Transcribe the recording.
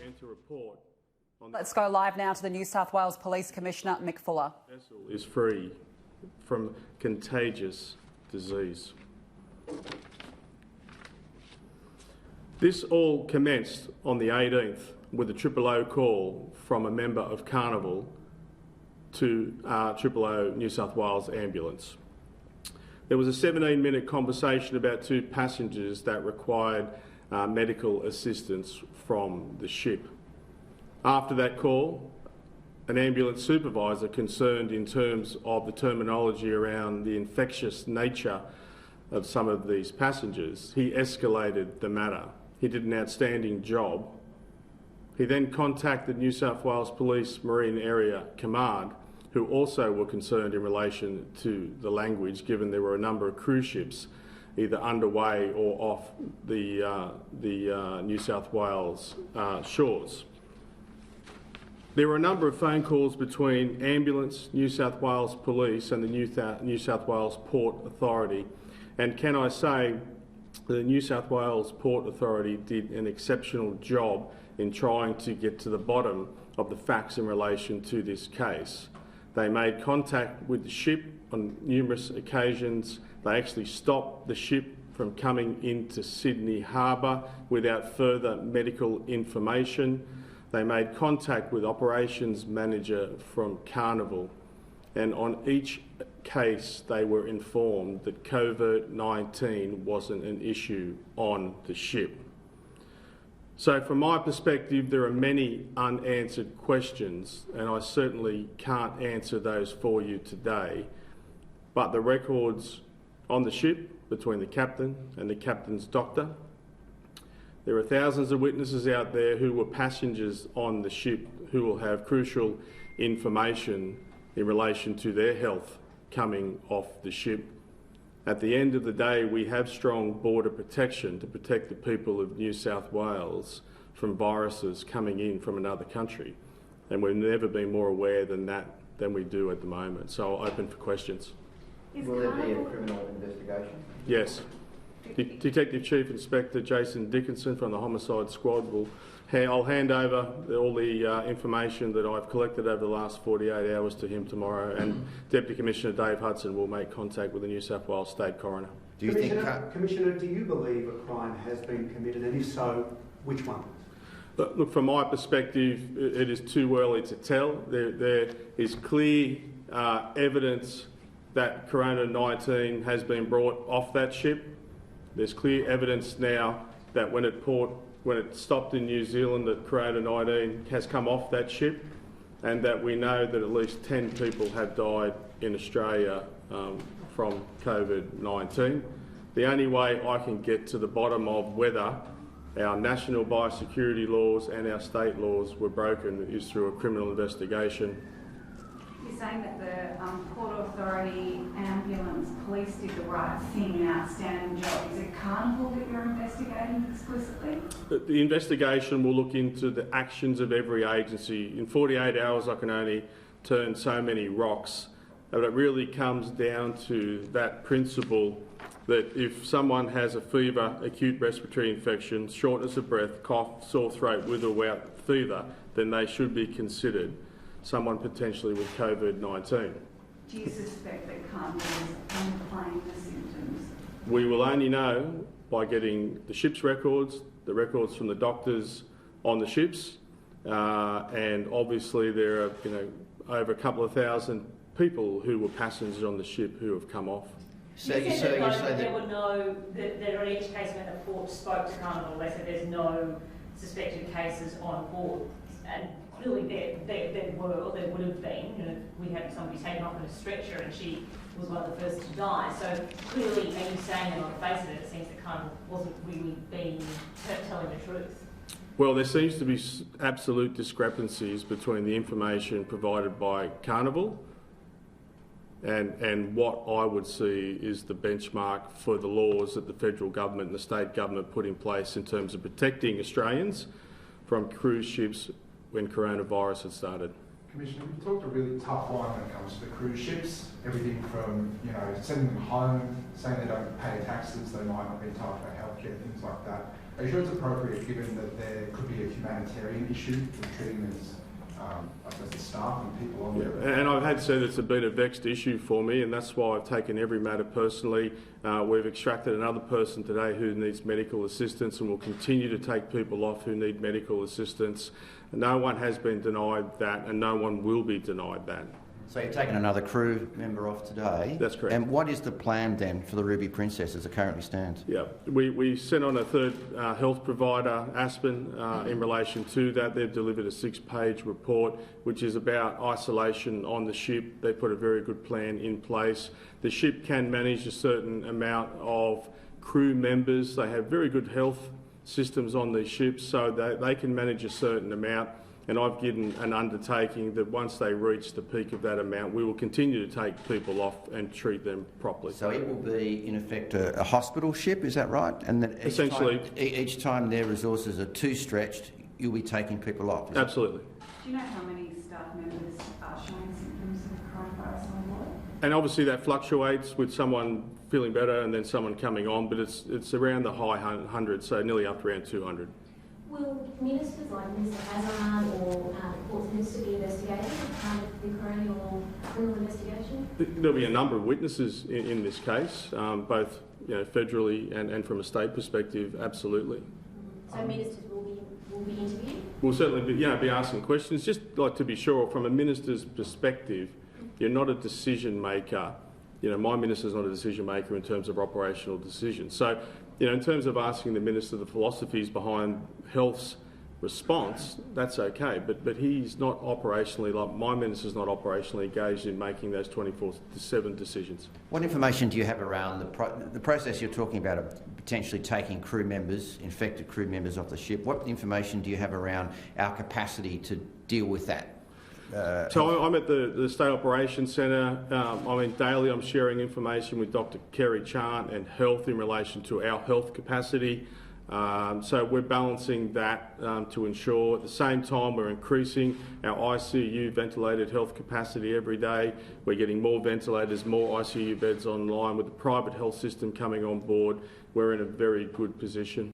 and to report on. Let's go live now to the New South Wales Police Commissioner, Mick Fuller. The vessel is free from contagious disease. This all commenced on the 18th with a 000 call from a member of Carnival to 000 New South Wales ambulance. There was a 17-minute conversation about two passengers that required medical assistance from the ship. After that call, an ambulance supervisor concerned in terms of the terminology around the infectious nature of some of these passengers, he escalated the matter. He did an outstanding job. He then contacted New South Wales Police Marine Area Command, who also were concerned in relation to the language, given there were a number of cruise ships either underway or off the New South Wales shores. There were a number of phone calls between Ambulance, New South Wales Police and the New South Wales Port Authority, and can I say the New South Wales Port Authority did an exceptional job in trying to get to the bottom of the facts in relation to this case. They made contact with the ship on numerous occasions. They actually stopped the ship from coming into Sydney Harbour without further medical information. They made contact with Operations Manager from Carnival, and on each case they were informed that COVID-19 wasn't an issue on the ship. So from my perspective, there are many unanswered questions, and I certainly can't answer those for you today, but the records on the ship between the captain and the captain's doctor, there are thousands of witnesses out there who were passengers on the ship who will have crucial information in relation to their health coming off the ship. At the end of the day, we have strong border protection to protect the people of New South Wales from viruses coming in from another country, and we've never been more aware than we do at the moment. So I'll open for questions. Will there be a criminal investigation? Yes. Detective Chief Inspector Jason Dickinson from the Homicide Squad will. I'll hand over all the information that I've collected over the last 48 hours to him tomorrow, and Deputy Commissioner Dave Hudson will make contact with the New South Wales State Coroner. Commissioner, do you believe a crime has been committed, and if so, which one? Look, from my perspective, it is too early to tell. There is clear evidence that Corona-19 has been brought off that ship. There's clear evidence now that when it stopped in New Zealand, that Corona-19 has come off that ship, and that we know that at least 10 people have died in Australia from COVID-19. The only way I can get to the bottom of whether our national biosecurity laws and our state laws were broken is through a criminal investigation. You're saying that the Port Authority, Ambulance, Police did the right thing, an outstanding job. Is it Carnival that you're investigating explicitly? The investigation will look into the actions of every agency. In 48 hours I can only turn so many rocks, but it really comes down to that principle that if someone has a fever, acute respiratory infection, shortness of breath, cough, sore throat with or without fever, then they should be considered someone potentially with COVID-19. Do you suspect that Carnival is underplaying the symptoms? We will only know by getting the ship's records, the records from the doctors on the ships, and obviously there are over a couple of thousand people who were passengers on the ship who have come off. So you say that there were no, that on each case when the port spoke to Carnival, they said there's no suspected cases on board, and clearly there were, or there would have been. We had somebody taken off in a stretcher and she was one of the first to die. So clearly, are you saying that on the face of it, it seems that Carnival wasn't really telling the truth? Well, there seems to be absolute discrepancies between the information provided by Carnival and what I would see is the benchmark for the laws that the federal government and the state government put in place in terms of protecting Australians from cruise ships when coronavirus had started. Commissioner, you've talked a really tough line when it comes to the cruise ships. Everything from, sending them home, saying they don't pay taxes, they might not be entitled to healthcare, things like that. Are you sure it's appropriate, given that there could be a humanitarian issue with treating as, I suppose, the staff and people on there. And I've had to say that it's been a vexed issue for me, and that's why I've taken every matter personally. We've extracted another person today who needs medical assistance, and will continue to take people off who need medical assistance. No one has been denied that, and no one will be denied that. So you've taken another crew member off today? That's correct. And what is the plan then for the Ruby Princess as it currently stands? Yeah, we sent on a third health provider, Aspen, in relation to that. They've delivered a 6-page report which is about isolation on the ship. They put a very good plan in place. The ship can manage a certain amount of crew members. They have very good health systems on these ships, so they can manage a certain amount. And I've given an undertaking that once they reach the peak of that amount, we will continue to take people off and treat them properly. So it will be, in effect, a hospital ship, is that right? And that essentially, each time their resources are too stretched, you'll be taking people off? Absolutely. Do you know how many staff members are showing symptoms of coronavirus on board? And obviously that fluctuates with someone feeling better and then someone coming on, but it's around the high hundreds, so nearly up to around 200. Will ministers like Mr Hazard or the Ports Minister be investigated as part of the criminal investigation? There'll be a number of witnesses in this case, both federally and from a state perspective, absolutely. So ministers will be interviewed? We'll certainly be asking questions. Just like to be sure, from a minister's perspective, you're not a decision maker. My minister's not a decision maker in terms of operational decisions. So, in terms of asking the minister the philosophies behind health's response, that's okay. But he's not operationally, like my minister's not operationally engaged in making those 24/7 decisions. What information do you have around the process you're talking about of potentially taking crew members, infected crew members off the ship? What information do you have around our capacity to deal with that? So I'm at the State Operations Centre. Daily I'm sharing information with Dr Kerry Chant and Health in relation to our health capacity. So we're balancing that to ensure at the same time we're increasing our ICU ventilated health capacity every day. We're getting more ventilators, more ICU beds online. With the private health system coming on board, we're in a very good position.